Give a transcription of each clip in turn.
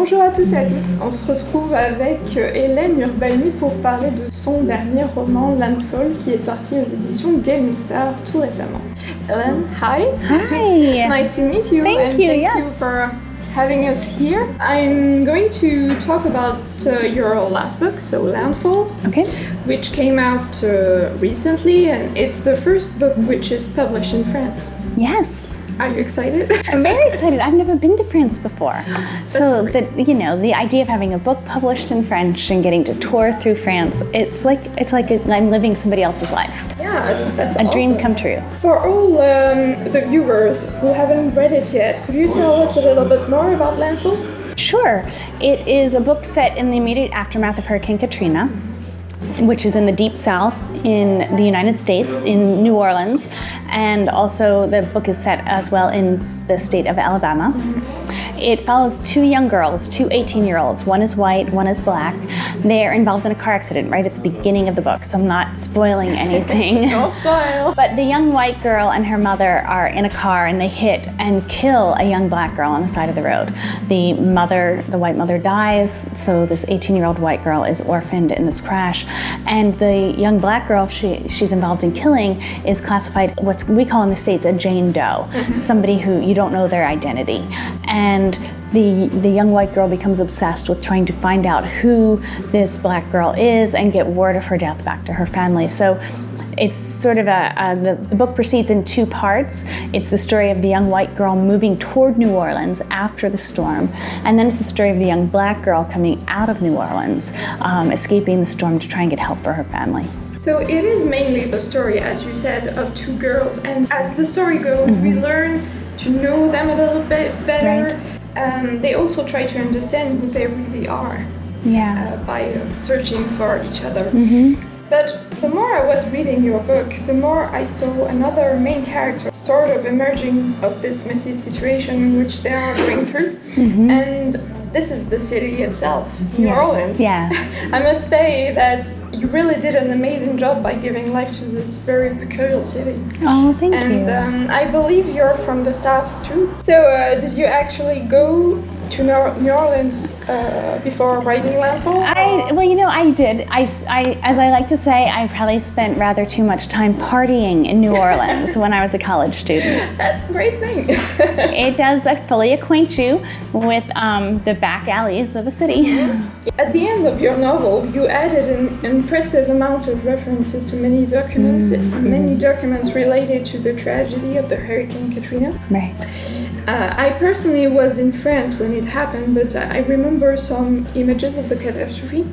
Bonjour à tous et à toutes, on se retrouve avec Hélène Urbani pour parler de son dernier roman Landfall qui est sorti aux éditions Gaming Star tout récemment. Hélène, hi! Hi! Nice to meet you. Thank you, thank yes. you for having us here. I'm going to talk about your last book, so Landfall, Okay. which came out recently, and it's the first book which is published in France. Yes. Are you excited? I'm very excited. I've never been to France before. So great. the idea of having a book published in French and getting to tour through France, it's like I'm living somebody else's life. Yeah, that's A dream awesome. come true. For all the viewers who haven't read it yet, could you tell us a little bit more about Landfall? Sure. It is a book set in the immediate aftermath of Hurricane Katrina, which is in the Deep South in the United States, in New Orleans, and also the book is set as well in the state of Alabama. It follows two young girls, two 18-year-olds. One is white, one is black. They're involved in a car accident right at the beginning of the book, so I'm not spoiling anything. No spoil. But the young white girl and her mother are in a car and they hit and kill a young black girl on the side of the road. The white mother dies, so this 18-year-old white girl is orphaned in this crash. And the young black girl she's involved in killing is classified what we call in the States a Jane Doe, somebody who you don't know their identity. And the young white girl becomes obsessed with trying to find out who this black girl is and get word of her death back to her family. So it's sort of the book proceeds in two parts. It's the story of the young white girl moving toward New Orleans after the storm, and then it's the story of the young black girl coming out of New Orleans, escaping the storm to try and get help for her family. So it is mainly the story, as you said, of two girls, and as the story goes, we learn to know them a little bit better. Right. They also try to understand who they really are by searching for each other. But the more I was reading your book, the more I saw another main character sort of emerging of this messy situation in which they are going through. And this is the city itself, New Orleans. Yes. I must say that you really did an amazing job by giving life to this very peculiar city. Oh, thank And you. I believe you're from the South too. So did you actually go to New Orleans before writing Landfall? I did. As I like to say, I probably spent rather too much time partying in New Orleans when I was a college student. That's a great thing. It does fully acquaint you with the back alleys of a city. At the end of your novel, you added an impressive amount of references to many documents related to the tragedy of the Hurricane Katrina. Right. I personally was in France when it happened, but I remember some images of the catastrophe.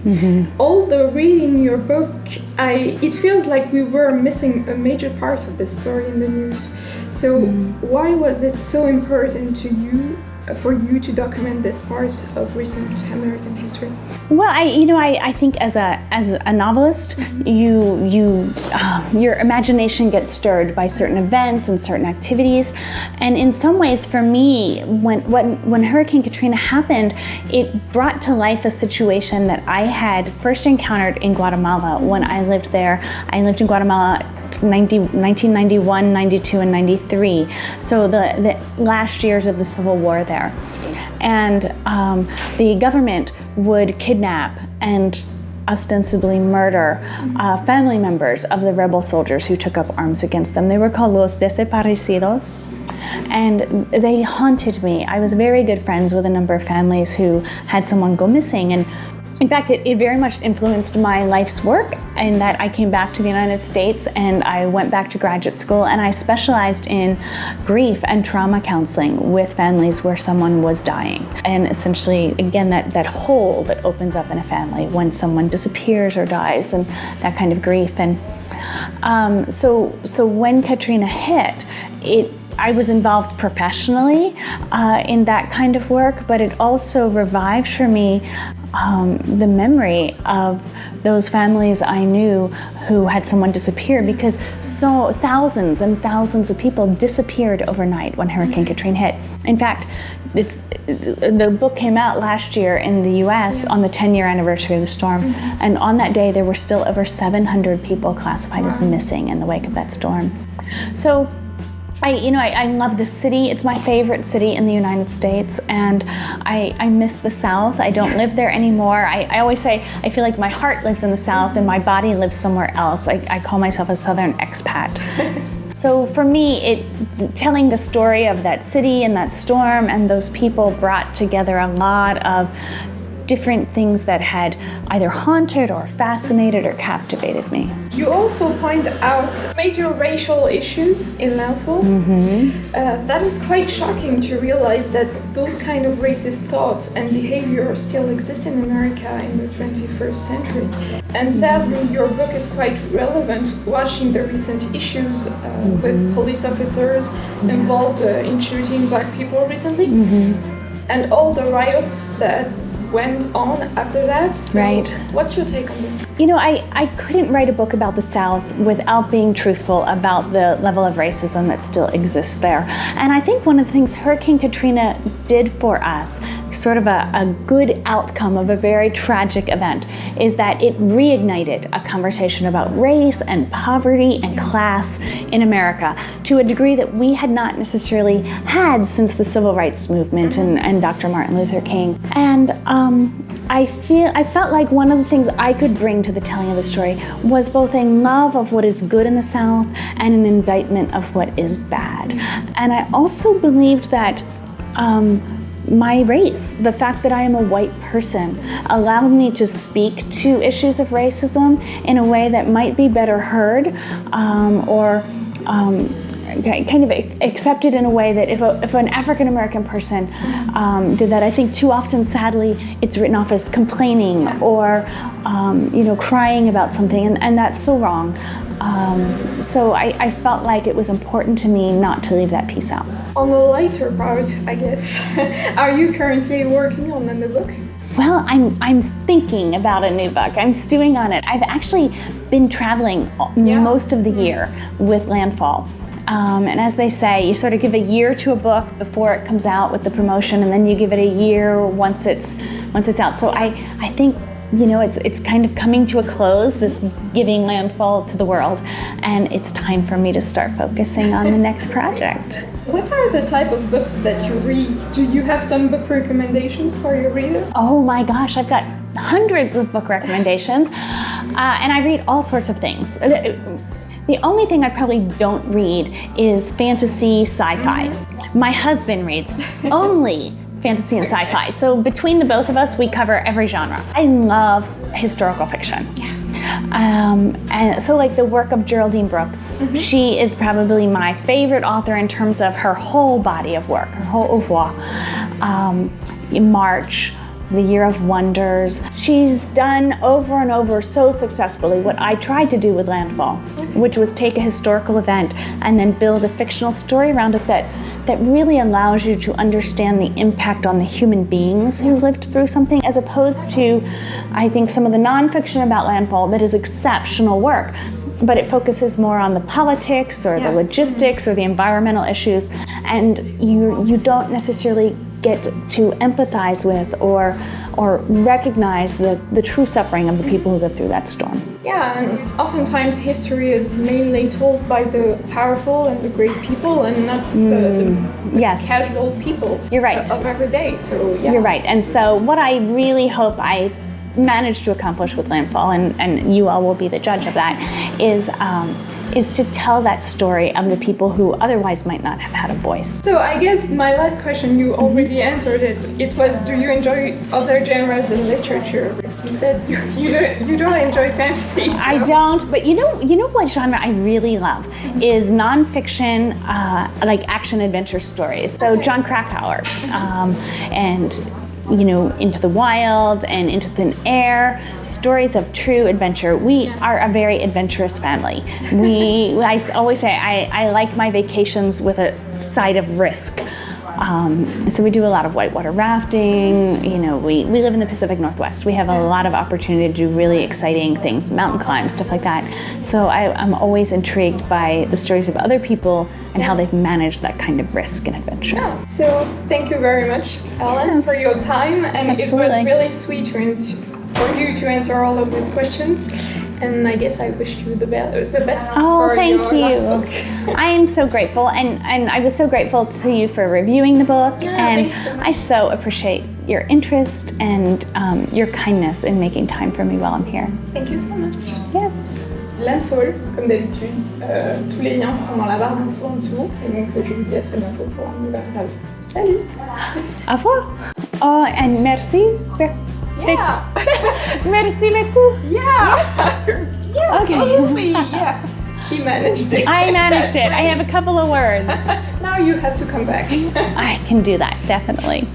Although reading your book, it feels like we were missing a major part of the story in the news. So why was it so important to you, for you to document this part of recent American history? Well, I think as a novelist, your imagination gets stirred by certain events and certain activities, and in some ways, for me, when Hurricane Katrina happened, it brought to life a situation that I had first encountered in Guatemala when I lived there. I lived in Guatemala 1991, 92, and 93. So the last years of the Civil War there. And the government would kidnap and ostensibly murder family members of the rebel soldiers who took up arms against them. They were called Los Desaparecidos. And they haunted me. I was very good friends with a number of families who had someone go missing. And in fact, it very much influenced my life's work in that I came back to the United States and I went back to graduate school and I specialized in grief and trauma counseling with families where someone was dying. And essentially, again, that hole that opens up in a family when someone disappears or dies and that kind of grief. And so when Katrina hit, I was involved professionally in that kind of work, but it also revived for me the memory of those families I knew who had someone disappear, because so thousands and thousands of people disappeared overnight when Hurricane Katrina hit. In fact, the book came out last year in the US on the 10-year anniversary of the storm, and on that day there were still over 700 people classified as missing in the wake of that storm. So I love this city. It's my favorite city in the United States, and I miss the South. I don't live there anymore. I always say I feel like my heart lives in the South and my body lives somewhere else. I call myself a Southern expat. So for me, telling the story of that city and that storm and those people brought together a lot of different things that had either haunted or fascinated or captivated me. You also point out major racial issues in landfall. That is quite shocking to realize that those kind of racist thoughts and behavior still exist in America in the 21st century. And sadly, your book is quite relevant watching the recent issues with police officers involved in shooting Black people recently. And all the riots that went on after that. So right. What's your take on this? I couldn't write a book about the South without being truthful about the level of racism that still exists there. And I think one of the things Hurricane Katrina did for us, sort of a good outcome of a very tragic event, is that it reignited a conversation about race and poverty and class in America to a degree that we had not necessarily had since the Civil Rights Movement and Dr. Martin Luther King. And I felt like one of the things I could bring to the telling of the story was both a love of what is good in the South and an indictment of what is bad. And I also believed that my race, the fact that I am a white person, allowed me to speak to issues of racism in a way that might be better heard or kind of accepted in a way that if an African American person did that, I think too often, sadly, it's written off as complaining or crying about something, and that's so wrong. So I felt like it was important to me not to leave that piece out. On the lighter part, I guess, are you currently working on a new book? Well, I'm thinking about a new book. I'm stewing on it. I've actually been traveling most of the year with Landfall. And as they say, you sort of give a year to a book before it comes out with the promotion, and then you give it a year once it's out. So I think it's kind of coming to a close, this giving Landfall to the world, and it's time for me to start focusing on the next project. What are the type of books that you read? Do you have some book recommendations for your readers? Oh my gosh, I've got hundreds of book recommendations, and I read all sorts of things. The only thing I probably don't read is fantasy sci-fi. My husband reads only fantasy and sci-fi. So between the both of us, we cover every genre. I love historical fiction. And so like the work of Geraldine Brooks, she is probably my favorite author in terms of her whole body of work, her whole oeuvre. March, The Year of Wonders. She's done over and over so successfully what I tried to do with Landfall, which was take a historical event and then build a fictional story around it that really allows you to understand the impact on the human beings who lived through something, as opposed to, I think, some of the nonfiction about Landfall that is exceptional work, but it focuses more on the politics or the logistics or the environmental issues, and you don't necessarily get to empathize with or recognize the true suffering of the people who lived through that storm. Yeah, and oftentimes history is mainly told by the powerful and the great people and not the casual people. You're right. Of every day. So yeah. You're right. And so what I really hope I managed to accomplish with Landfall, and you all will be the judge of that, is to tell that story of the people who otherwise might not have had a voice. So I guess my last question, you already answered it. It was, do you enjoy other genres in literature? You said you don't enjoy fantasy. So. I don't, but you know what genre I really love is nonfiction, like action adventure stories. So Jon Krakauer, and Into the Wild and Into Thin Air, stories of true adventure. We are a very adventurous family. I always say I like my vacations with a side of risk. So we do a lot of whitewater rafting. We live in the Pacific Northwest. We have a lot of opportunity to do really exciting things, mountain climb, stuff like that. So I'm always intrigued by the stories of other people and how they've managed that kind of risk and adventure. Yeah. So thank you very much, Ellen, for your time. And absolutely. It was really sweet for for you to answer all of these questions. And I guess I wish you the best Oh, for thank your you. last book. I am so grateful, and I was so grateful to you for reviewing the book. Yeah, and thank you so much. I so appreciate your interest and your kindness in making time for me while I'm here. Thank you so much. Yes. L'Info, comme d'habitude, tous les liens seront dans la barre d'infos en dessous. Et donc, je vous dis à très bientôt pour un nouvel interview. Salut! Au revoir. Oh, and merci. Yeah! Merci beaucoup. Yeah! Yeah, Okay. absolutely! Yeah! She managed it. I managed it. That's I have a great. couple of words. Now you have to come back. I can do that, definitely.